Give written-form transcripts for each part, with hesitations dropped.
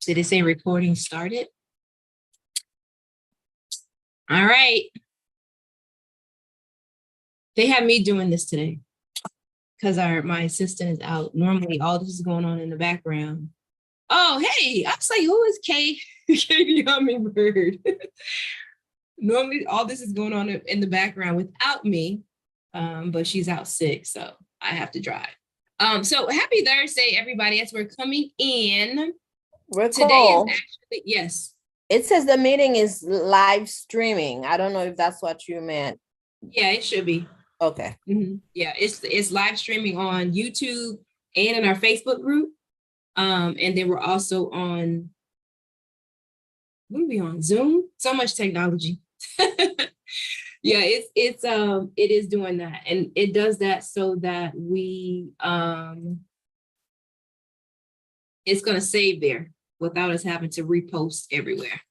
Did it say recording started? All right. They have me doing this today because my assistant is out. Normally, all this is going on in the background. Oh, hey, I was like, who is Kay? Katie Hummingbird. Normally, all this is going on in the background without me, but she's out sick, so I have to drive. So happy Thursday, everybody, as we're coming in. Today is actually, yes. It says the meeting is live streaming. I don't know if that's what you meant. Yeah, it should be. Okay. Mm-hmm. Yeah, it's live streaming on YouTube and in our Facebook group. And then we're also on, what are we on? Zoom? So much technology. Yeah, it is doing that. And it does that so that we it's gonna save there without us having to repost everywhere.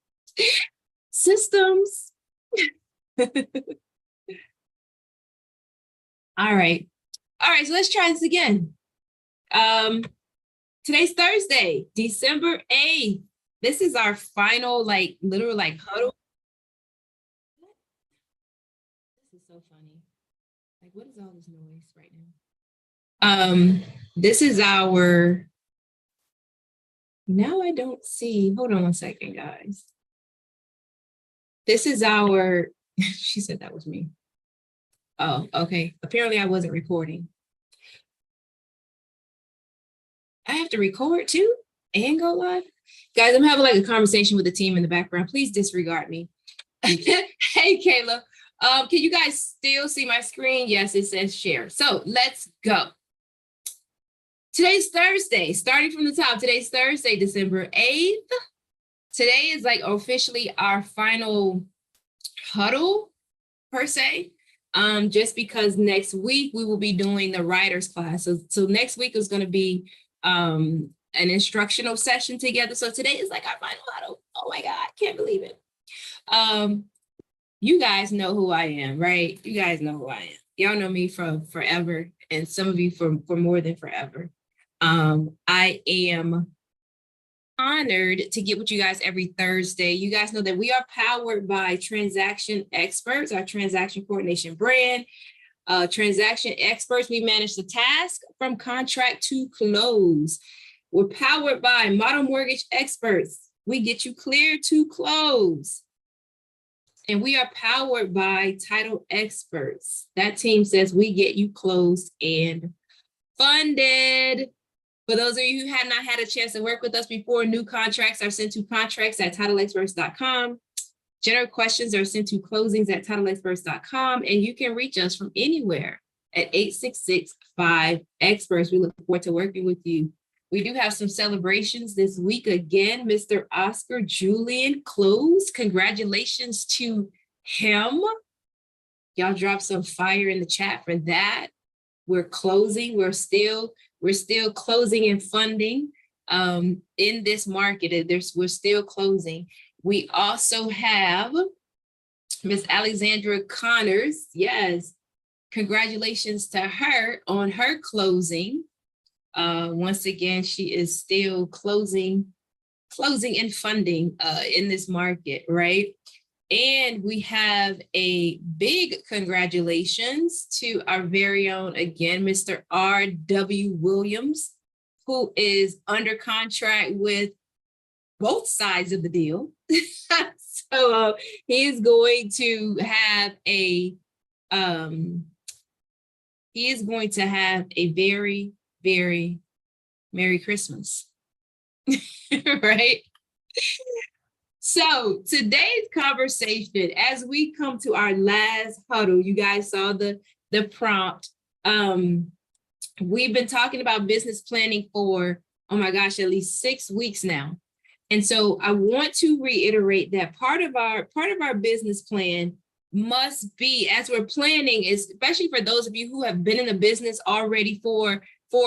Systems. All right, so let's try this again. Today's Thursday, December 8th. This is our final, literal huddle. This is so funny. Like, what is all this noise right now? This is our, now I don't see, hold on one second, guys. This is our, she said that was me. Oh, okay. Apparently I wasn't recording. I have to record too and go live. Guys, I'm having a conversation with the team in the background. Please disregard me. Hey, Kayla. Can you guys still see my screen? Yes, it says share. So let's go. Today's Thursday, starting from the top. Today's Thursday, December 8th. Today is officially our final huddle, per se. Just because next week we will be doing the writers class. So next week is going to be an instructional session together. So today is our final huddle. Oh my God, can't believe it. You guys know who I am, right? You guys know who I am. Y'all know me from forever, and some of you for more than forever. I am honored to get with you guys every Thursday. You guys know that we are powered by Transaction Experts, our transaction coordination brand. Transaction Experts, we manage the task from contract to close. We're powered by Model Mortgage Experts. We get you clear to close. And we are powered by Title Experts. That team says we get you closed and funded. For those of you who have not had a chance to work with us before, new contracts are sent to contracts@titleexperts.com. General questions are sent to closings@titleexperts.com, and you can reach us from anywhere at 866-5-EXPERTS. We look forward to working with you. We do have some celebrations this week. Again, Mr. Oscar Julian closed. Congratulations to him. Y'all dropped some fire in the chat for that. We're closing. We're still closing and funding in this market. We're still closing. We also have Miss Alexandra Connors. Yes, congratulations to her on her closing. Once again, she is still closing and funding in this market, right? And we have a big congratulations to our very own, again, Mr. R.W. Williams, who is under contract with both sides of the deal. So he is going to have a very, very Merry Christmas, right? So today's conversation, as we come to our last huddle, you guys saw the prompt. We've been talking about business planning for, oh my gosh, at least 6 weeks now. And so I want to reiterate that part of our business plan must be, as we're planning, especially for those of you who have been in the business already for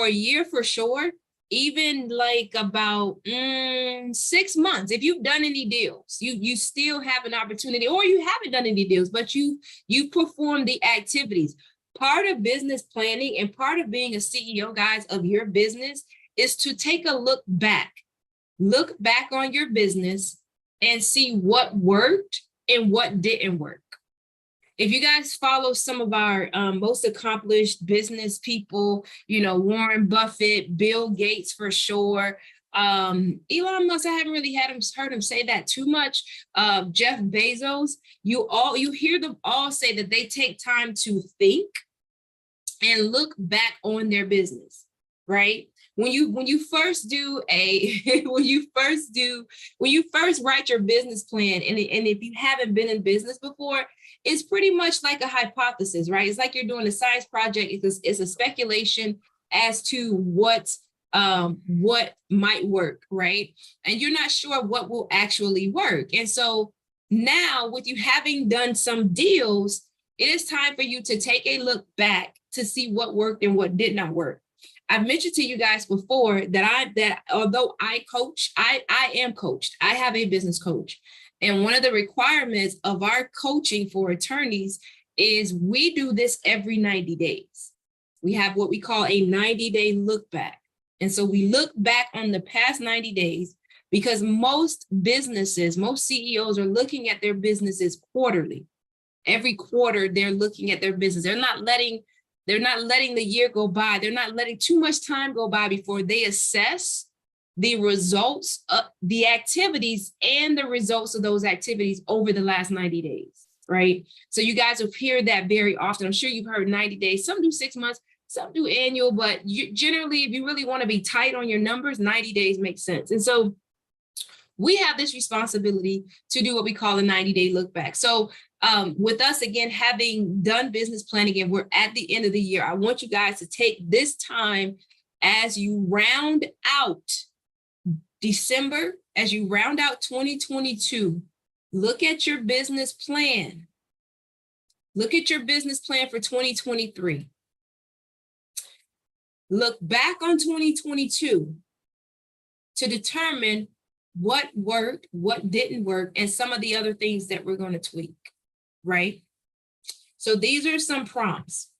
a year for sure, even about 6 months. If you've done any deals, you still have an opportunity, or you haven't done any deals, but you perform the activities. Part of business planning and part of being a CEO, guys, of your business is to take a look back. look back on your business and see what worked and what didn't work. If you guys follow some of our most accomplished business people, Warren Buffett, Bill Gates for sure, Elon Musk, I haven't really heard him say that too much. Jeff Bezos, you hear them all say that they take time to think and look back on their business, right? When you first write your business plan, and if you haven't been in business before, it's pretty much like a hypothesis, right? It's like you're doing a science project. It's a speculation as to what might work, right? And you're not sure what will actually work. And so now, with you having done some deals, it is time for you to take a look back to see what worked and what did not work. I've mentioned to you guys before that although I coach, I am coached. I have a business coach. And one of the requirements of our coaching for attorneys is we do this every 90 days. We have what we call a 90-day look back. And so we look back on the past 90 days because most businesses, most CEOs are looking at their businesses quarterly. Every quarter, they're looking at their business. They're not letting the year go by. They're not letting too much time go by before they assess the results of the activities and the results of those activities over the last 90 days, right? So you guys will hear that very often. I'm sure you've heard 90 days. Some do 6 months, some do annual, but generally, if you really want to be tight on your numbers, 90 days makes sense. And so we have this responsibility to do what we call a 90-day look back. So with us, again, having done business planning and we're at the end of the year, I want you guys to take this time as you round out December, as you round out 2022, look at your business plan. Look at your business plan for 2023. Look back on 2022 to determine what worked, what didn't work, and some of the other things that we're going to tweak, right? So these are some prompts.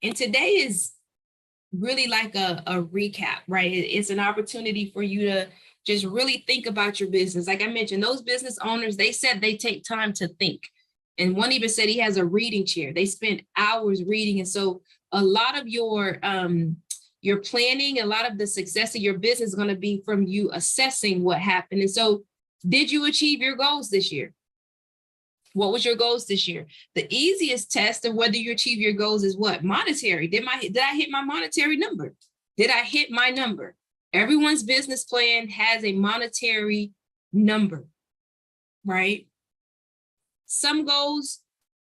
And today is really like a recap, right? It's an opportunity for you to just really think about your business. Like I mentioned, those business owners, they said they take time to think. And one even said he has a reading chair. They spend hours reading. And so a lot of your planning, a lot of the success of your business is going to be from you assessing what happened. And so did you achieve your goals this year? What was your goals this year? The easiest test of whether you achieve your goals is what? Monetary. Did I hit my monetary number? Did I hit my number? Everyone's business plan has a monetary number, right? Some goals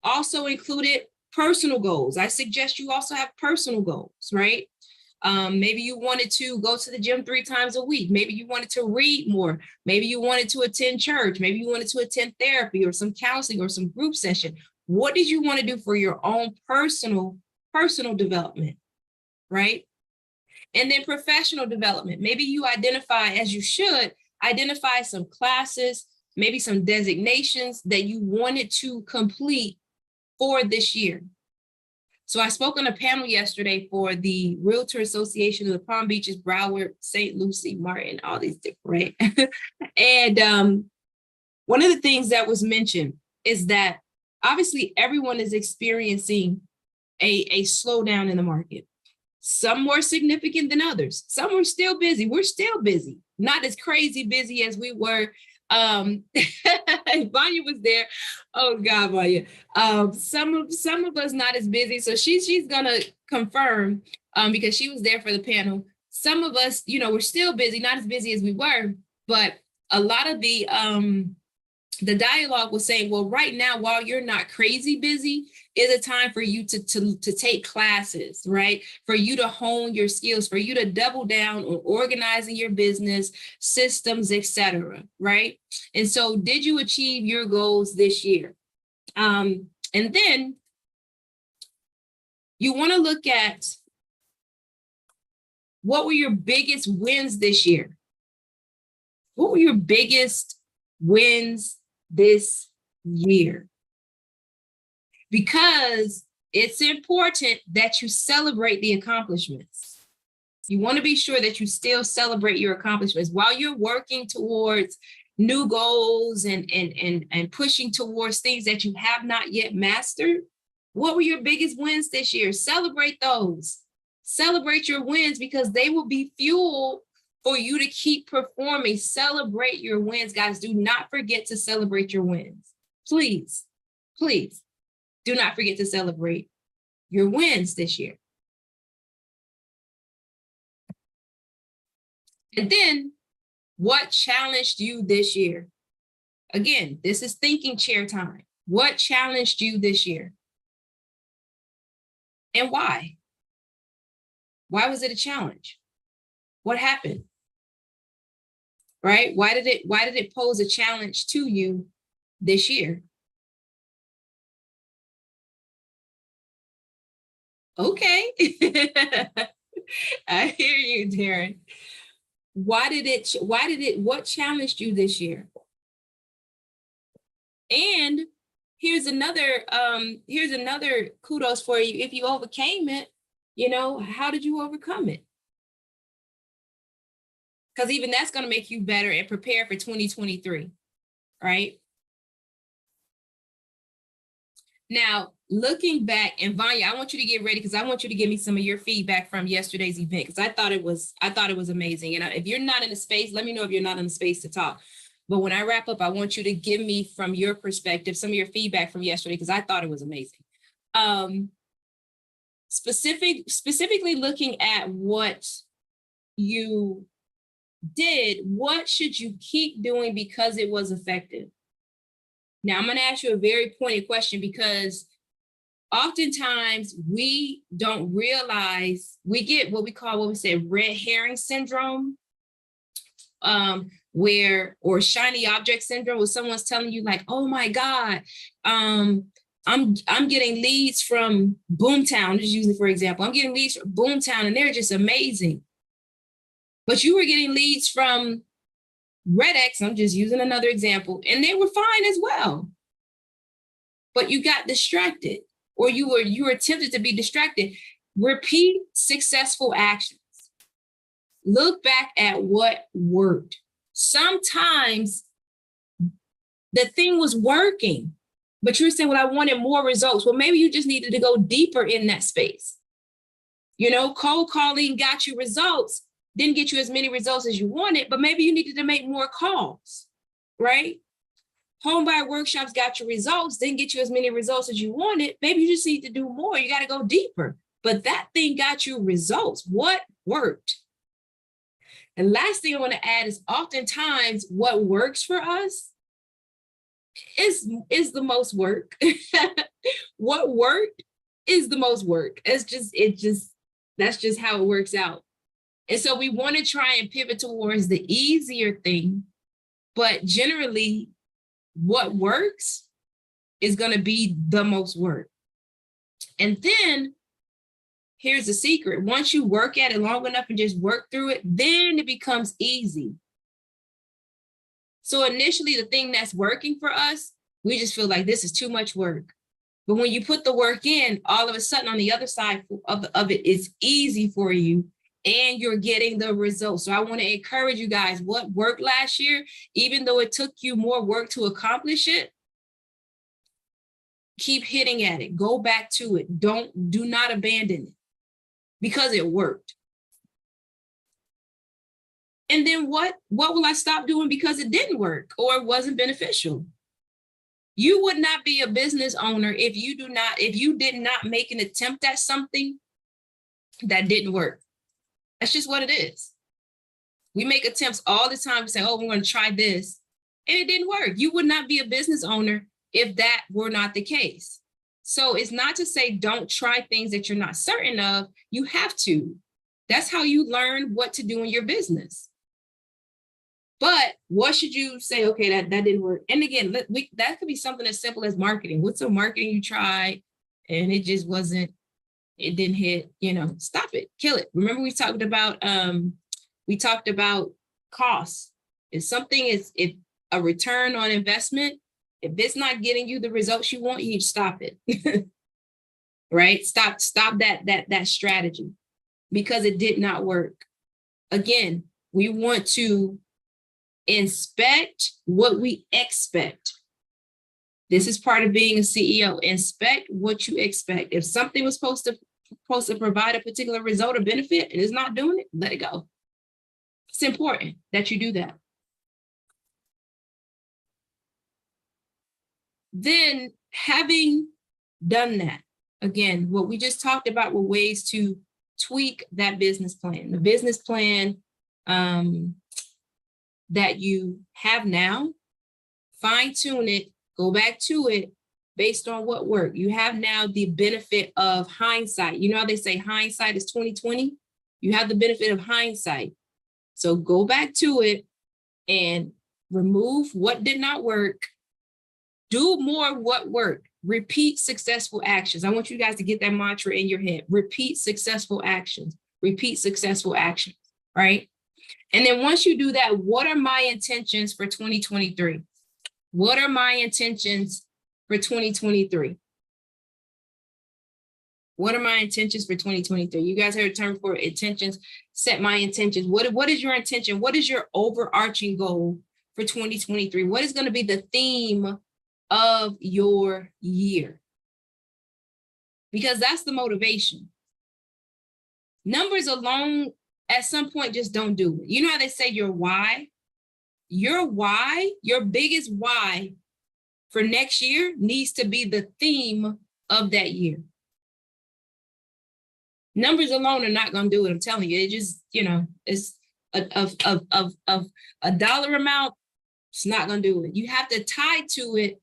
also included personal goals. I suggest you also have personal goals, right? Maybe you wanted to go to the gym 3 times a week. Maybe you wanted to read more. Maybe you wanted to attend church. Maybe you wanted to attend therapy or some counseling or some group session. What did you want to do for your own personal development, right? And then professional development. Maybe you identify, as you should, identify some classes, maybe some designations that you wanted to complete for this year. So I spoke on a panel yesterday for the Realtor Association of the Palm Beaches, Broward, St. Lucie, Martin, all these different, right? And one of the things that was mentioned is that obviously everyone is experiencing a slowdown in the market. Some more significant than others. Some were still busy. We're still busy, not as crazy busy as we were. Vanya was there. Oh God, Vanya. Some of us not as busy. So she's gonna confirm because she was there for the panel. Some of us, we're still busy, not as busy as we were, but a lot of the dialogue was saying, well, right now, while you're not crazy busy, is a time for you to take classes, right? For you to hone your skills, for you to double down on organizing your business, systems, etc., right? And so did you achieve your goals this year? And then you want to look at what were your biggest wins this year? What were your biggest wins this year? Because it's important that you celebrate the accomplishments. You want to be sure that you still celebrate your accomplishments while you're working towards new goals and pushing towards things that you have not yet mastered. What were your biggest wins this year? Celebrate those. Celebrate your wins because they will be fuel for you to keep performing. Celebrate your wins, guys. Do not forget to celebrate your wins. Please, please do not forget to celebrate your wins this year. And then, what challenged you this year? Again, this is thinking chair time. What challenged you this year? And why? Why was it a challenge? What happened? Right? Why did it pose a challenge to you this year? Okay. I hear you, Darren. What challenged you this year? And here's another kudos for you. If you overcame it, how did you overcome it? Because even that's going to make you better and prepare for 2023, right? Now, looking back, and Vanya, I want you to get ready because I want you to give me some of your feedback from yesterday's event because I thought it was amazing. And if you're not in the space, let me know if you're not in the space to talk. But when I wrap up, I want you to give me from your perspective some of your feedback from yesterday because I thought it was amazing. Specifically looking at what you did, what should you keep doing because it was effective? Now, I'm going to ask you a very pointed question because oftentimes we don't realize we get what we say red herring syndrome, or shiny object syndrome, where someone's telling you like, oh my God, I'm getting leads from Boomtown, just using for example, I'm getting leads from Boomtown and they're just amazing. But you were getting leads from RedX, I'm just using another example, and they were fine as well. But you got distracted, or you were tempted to be distracted. Repeat successful actions. Look back at what worked. Sometimes the thing was working, but you're saying, well, I wanted more results. Well, maybe you just needed to go deeper in that space. Cold calling got you results, didn't get you as many results as you wanted, but maybe you needed to make more calls, right? Home buyer workshops got you results, didn't get you as many results as you wanted. Maybe you just need to do more. You got to go deeper. But that thing got you results. What worked? And last thing I want to add is oftentimes what works for us is the most work. What worked is the most work. That's just how it works out. And so we want to try and pivot towards the easier thing, but generally what works is going to be the most work. And then here's the secret. Once you work at it long enough and just work through it, then it becomes easy. So initially the thing that's working for us, we just feel like this is too much work. But when you put the work in, all of a sudden on the other side of it, it's easy for you and you're getting the results. So I want to encourage you guys, what worked last year, even though it took you more work to accomplish it, keep hitting at it. Go back to it. Do not abandon it because it worked. And then what will I stop doing because it didn't work or it wasn't beneficial? You would not be a business owner if you did not make an attempt at something that didn't work. That's just what it is. We make attempts all the time to say, oh, we're going to try this, and it didn't work. You would not be a business owner if that were not the case. So it's not to say don't try things that you're not certain of. You have to. That's how you learn what to do in your business. But what should you say? Okay, that didn't work. And again, that could be something as simple as marketing. What's some marketing you tried and it just wasn't, it didn't hit, stop it, kill it. Remember we talked about costs. If a return on investment, if it's not getting you the results you want, you need to stop it. Right? Stop that strategy. because it did not work. Again, we want to inspect what we expect. This is part of being a CEO. Inspect what you expect. If something was supposed to provide a particular result or benefit and is not doing it, let it go. It's important that you do that. Then, having done that, again, what we just talked about were ways to tweak that business plan. The business plan that you have now, fine tune it, go back to it based on what worked. You have now the benefit of hindsight. You know how they say hindsight is 20/20? You have the benefit of hindsight. So go back to it and remove what did not work. Do more what worked. Repeat successful actions. I want you guys to get that mantra in your head. Repeat successful actions. Repeat successful actions, right? And then once you do that, what are my intentions for 2023? What are my intentions for 2023? What are my intentions for 2023? You guys heard a term for intentions. Set my intentions. What is your intention? What is your overarching goal for 2023? What is going to be the theme of your year? Because that's the motivation. Numbers alone, at some point, just don't do it. You know how they say your why? Your why, your biggest why for next year needs to be the theme of that year. Numbers alone are not going to do it. I'm telling you, it just, it's a dollar amount. It's not going to do it. You have to tie to it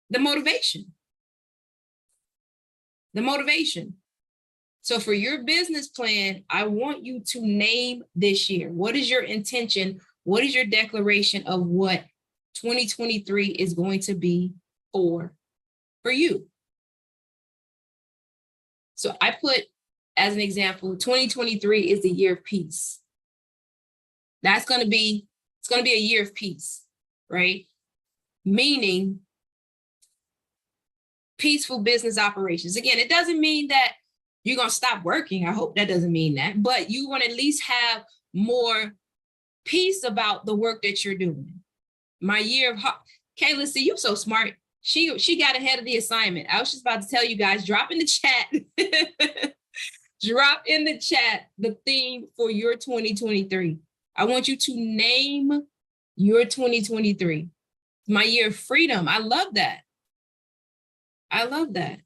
the motivation. The motivation. So for your business plan, I want you to name this year. What is your intention? What is your declaration of what 2023 is going to be for you? So I put, as an example, 2023 is the year of peace. It's going to be a year of peace, right? Meaning peaceful business operations. Again, it doesn't mean that you're going to stop working. I hope that doesn't mean that, but you want to at least have more peace about the work that you're doing. My year of, Kayla, see, you're so smart. She got ahead of the assignment. I was just about to tell you guys, drop in the chat. Drop in the chat the theme for your 2023. I want you to name your 2023. My year of freedom. I love that. I love that.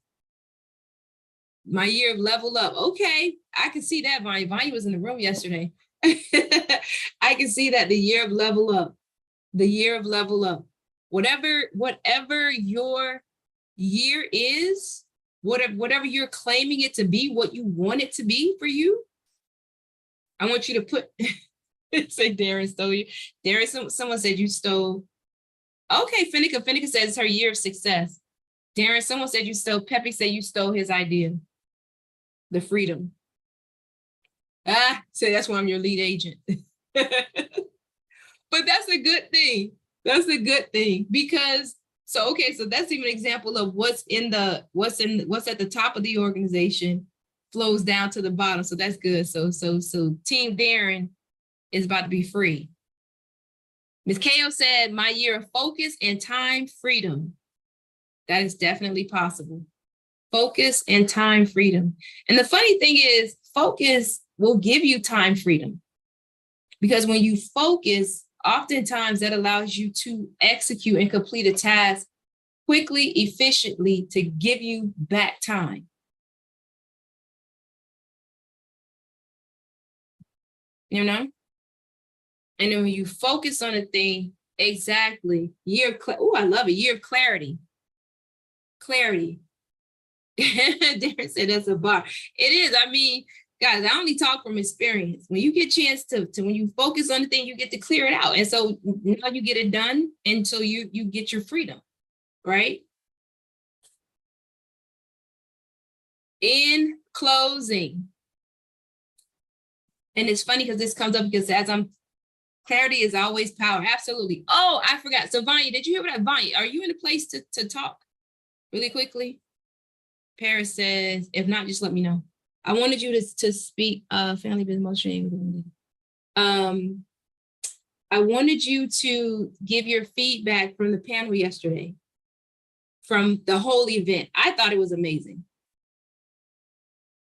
My year of level up. Okay, I can see that, Vanya. Vanya was in the room yesterday. I can see that, the year of level up. The year of level up. Whatever your year is, whatever you're claiming it to be, what you want it to be for you, I want you to put, say Darren stole you. Darren, someone said you stole. Okay, Finica says it's her year of success. Darren, someone said you stole, Peppy said you stole his idea. The freedom. So that's why I'm your lead agent. But that's a good thing. That's a good thing because, so that's even an example of what's at the top of the organization flows down to the bottom. So that's good. So Team Darren is about to be free. Ms. Ko said, my year of focus and time freedom. That is definitely possible. Focus and time freedom. And the funny thing is, focus will give you time freedom. Because when you focus, oftentimes that allows you to execute and complete a task quickly, efficiently, to give you back time. You know? And then when you focus on a thing, exactly, I love it, year of clarity. Clarity. Darren said that's a bar. It is. I mean, guys, I only talk from experience. When you get a chance to when you focus on the thing, you get to clear it out. And so now you get it done until you get your freedom, right? In closing. And it's funny because this comes up because clarity is always power. Absolutely. Oh, I forgot. So Vanya, did you hear what Vanya, are you in a place to talk really quickly? Paris says, if not, just let me know. I wanted you to speak, family business motion. I wanted you to give your feedback from the panel yesterday, from the whole event. I thought it was amazing.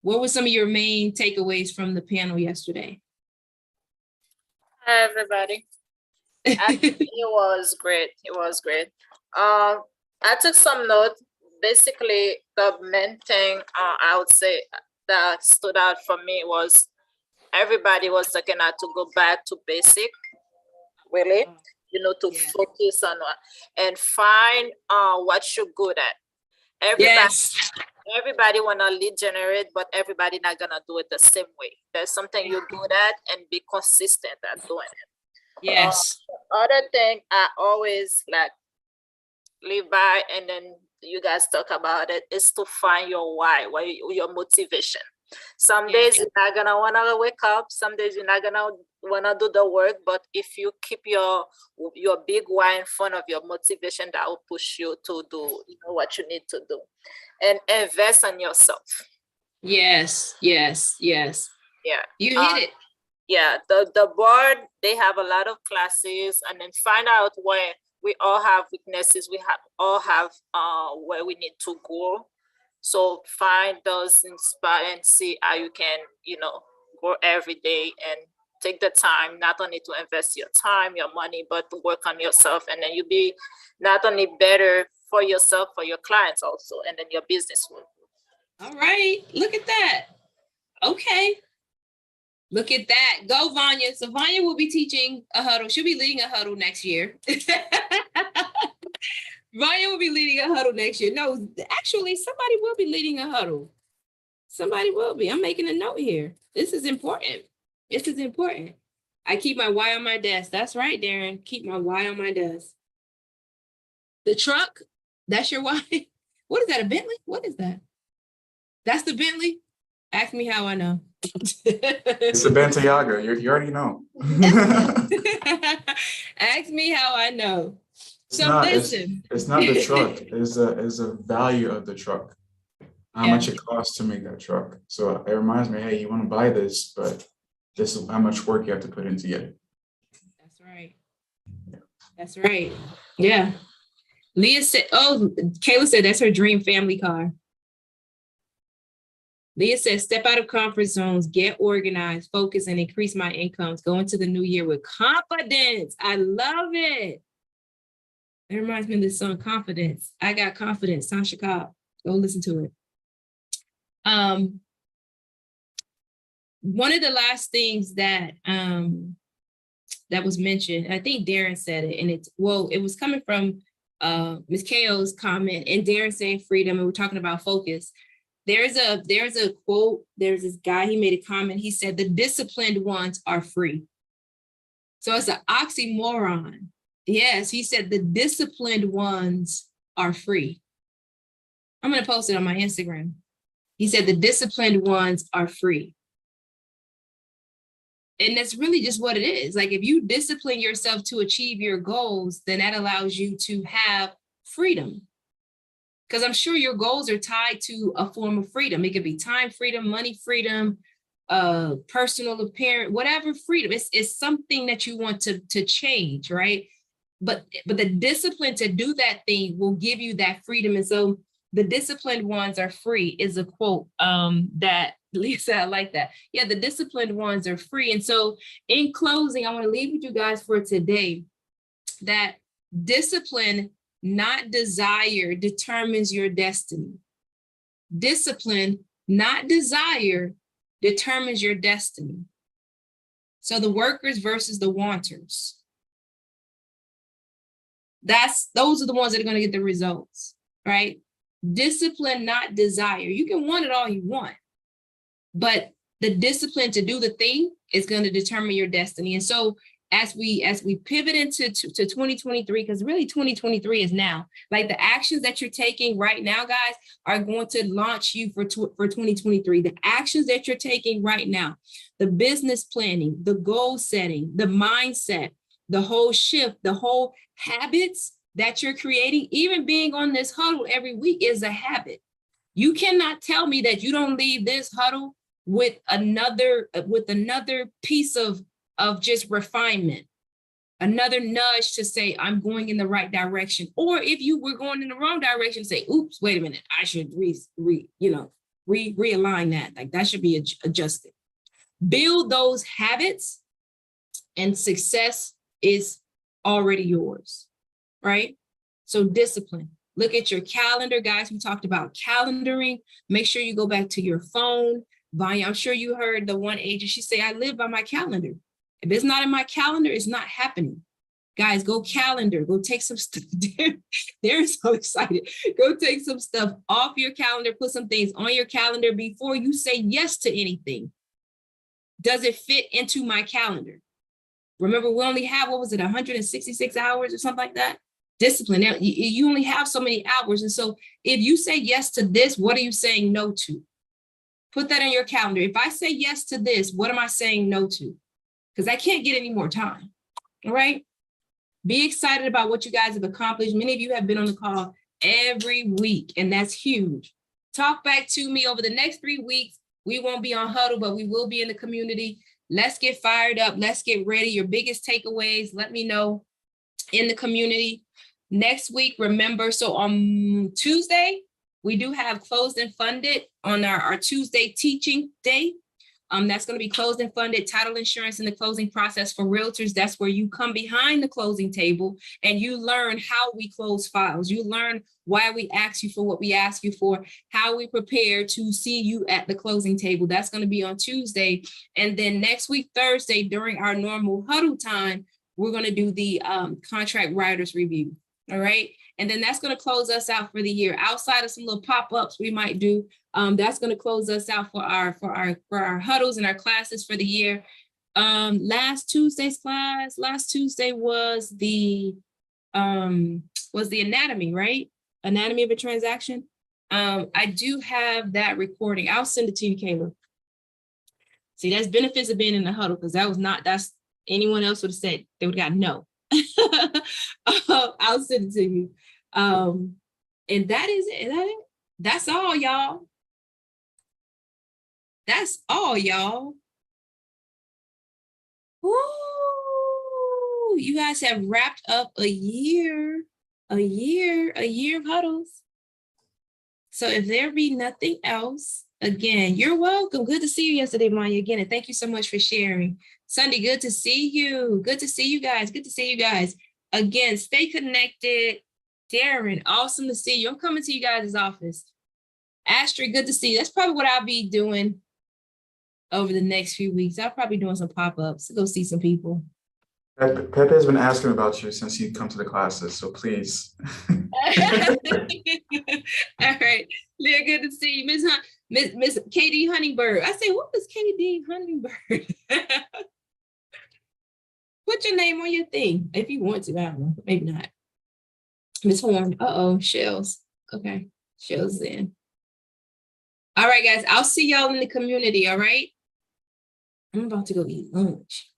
What were some of your main takeaways from the panel yesterday? Hi, everybody. It was great. It was great. I took some notes. Basically, the main thing I would say that stood out for me was everybody was talking about to go back to basic, really, to Yeah. focus on and find what you're good at. Yes. Everybody wanna lead generate, but everybody not gonna do it the same way. There's something you're good at and be consistent at doing it. Yes. Other thing I always like live by, and then you guys talk about it, is to find your why, your motivation. Some days you're not gonna wanna wake up, some days you're not gonna wanna do the work, but if you keep your big why in front of your motivation, that will push you to do what you need to do. And invest in yourself. Yes. Yes. Yes. Yeah. You hit it. Yeah, the board, they have a lot of classes, and then find out where we all have weaknesses, all have where we need to grow. So find those, inspire, and see how you can grow every day, and take the time not only to invest your time, your money, but to work on yourself, and then you'll be not only better for yourself, for your clients also, and then your business will. All right, look at that. Okay. Look at that. Go, Vanya. So Vanya will be teaching a huddle. She'll be leading a huddle next year. Vanya will be leading a huddle next year. No, actually, somebody will be leading a huddle. Somebody will be. I'm making a note here. This is important. This is important. I keep my why on my desk. That's right, Darren. Keep my why on my desk. The truck, that's your why. What is that, a Bentley? What is that? That's the Bentley? Ask me how I know. It's a Bentayga. You already know. Ask me how I know. It's So not, listen. it's not the truck. It's a value of the truck. How much it costs to make that truck. So it reminds me, hey, you want to buy this, but this is how much work you have to put into it. That's right. That's right. Yeah. Leah said, oh, Kayla said that's her dream family car. Leah says, step out of comfort zones, get organized, focus, and increase my incomes. Go into the new year with confidence. I love it. That reminds me of this song, Confidence. I Got Confidence, Sasha Cobb. Go listen to it. One of the last things that that was mentioned, I think Darren said it, and it was coming from Ms. Ko's comment, and Darren saying freedom, and we're talking about focus. There's a quote, there's this guy, he made a comment, he said, the disciplined ones are free. So it's an oxymoron. Yes, he said the disciplined ones are free. I'm gonna post it on my Instagram. He said the disciplined ones are free. And that's really just what it is. Like if you discipline yourself to achieve your goals, then that allows you to have freedom. Because I'm sure your goals are tied to a form of freedom. It could be time freedom, money freedom, personal appearance, whatever freedom. It's something that you want to change, right? But the discipline to do that thing will give you that freedom. And so the disciplined ones are free is a quote that Lisa, I like that. Yeah, the disciplined ones are free. And so in closing, I want to leave with you guys for today that discipline, not desire, determines your destiny. Discipline, not desire, determines your destiny. So the workers versus the wanters. Those are the ones that are going to get the results, right? Discipline, not desire. You can want it all you want, but the discipline to do the thing is going to determine your destiny. And so as we pivot into 2023, because really 2023 is now, like the actions that you're taking right now, guys, are going to launch you for 2023. The actions that you're taking right now, the business planning, the goal setting, the mindset, the whole shift, the whole habits that you're creating, even being on this huddle every week is a habit. You cannot tell me that you don't leave this huddle with another piece of just refinement, another nudge to say, I'm going in the right direction. Or if you were going in the wrong direction, say, oops, wait a minute, I should realign that. Like that should be adjusted. Build those habits and success is already yours, right? So discipline. Look at your calendar, guys. We talked about calendaring. Make sure you go back to your phone. Vanya, I'm sure you heard the one agent, she say, I live by my calendar. If it's not in my calendar, it's not happening. Guys, go calendar, go take some stuff. They're so excited. Go take some stuff off your calendar, put some things on your calendar before you say yes to anything. Does it fit into my calendar? Remember, we only have, 166 hours or something like that? Discipline. Now, you only have so many hours. And so if you say yes to this, what are you saying no to? Put that in your calendar. If I say yes to this, what am I saying no to? Because I can't get any more time. All right. Be excited about what you guys have accomplished. Many of you have been on the call every week, and that's huge. Talk back to me over the next 3 weeks. We won't be on Huddle, but we will be in the community. Let's get fired up. Let's get ready. Your biggest takeaways, let me know in the community. Next week, remember, so on Tuesday, we do have closed and funded on our Tuesday teaching day. That's going to be closed and funded, title insurance in the closing process for realtors. That's where you come behind the closing table and you learn how we close files. You learn why we ask you for what we ask you for, how we prepare to see you at the closing table. That's going to be on Tuesday. And then next week, Thursday, during our normal huddle time, we're going to do the contract writers review. All right. And then that's going to close us out for the year. Outside of some little pop-ups we might do, that's going to close us out for our huddles and our classes for the year. Last Tuesday's class, last Tuesday was the anatomy, right? Anatomy of a transaction. I do have that recording. I'll send it to you, Kayla. See, that's benefits of being in the huddle, because that's anyone else would have said, they would have got no. I'll send it to you. And that is it. That's all, y'all. That's all, y'all. Ooh, you guys have wrapped up a year of huddles. So if there be nothing else, again, you're welcome. Good to see you yesterday, Maya, again, and thank you so much for sharing. Sunday, good to see you. Good to see you guys. Good to see you guys. Again, stay connected. Darren, awesome to see you. I'm coming to you guys' office. Astrid, good to see you. That's probably what I'll be doing over the next few weeks. I'll probably be doing some pop-ups to go see some people. Pepe has been asking about you since you come to the classes, so please. All right. Leah, good to see you. Miss KD Huntingbird. I say, what is KD Huntingbird? Put your name on your thing if you want to. I don't know. Maybe not. Miss Horn. Shells. Okay. Shells in. All right, guys. I'll see y'all in the community. All right. I'm about to go eat lunch.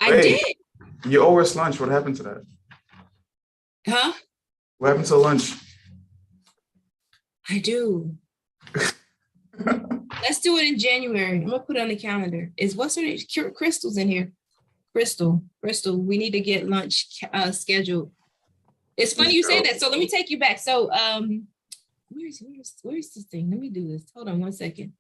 I did. You owe us lunch. What happened to that? Huh? What happened to lunch? I do. Let's do it in January. I'm gonna put it on the calendar. What's her name? Crystal's in here. Crystal, we need to get lunch scheduled. It's funny you say that. So let me take you back. So where's this thing? Let me do this. Hold on 1 second.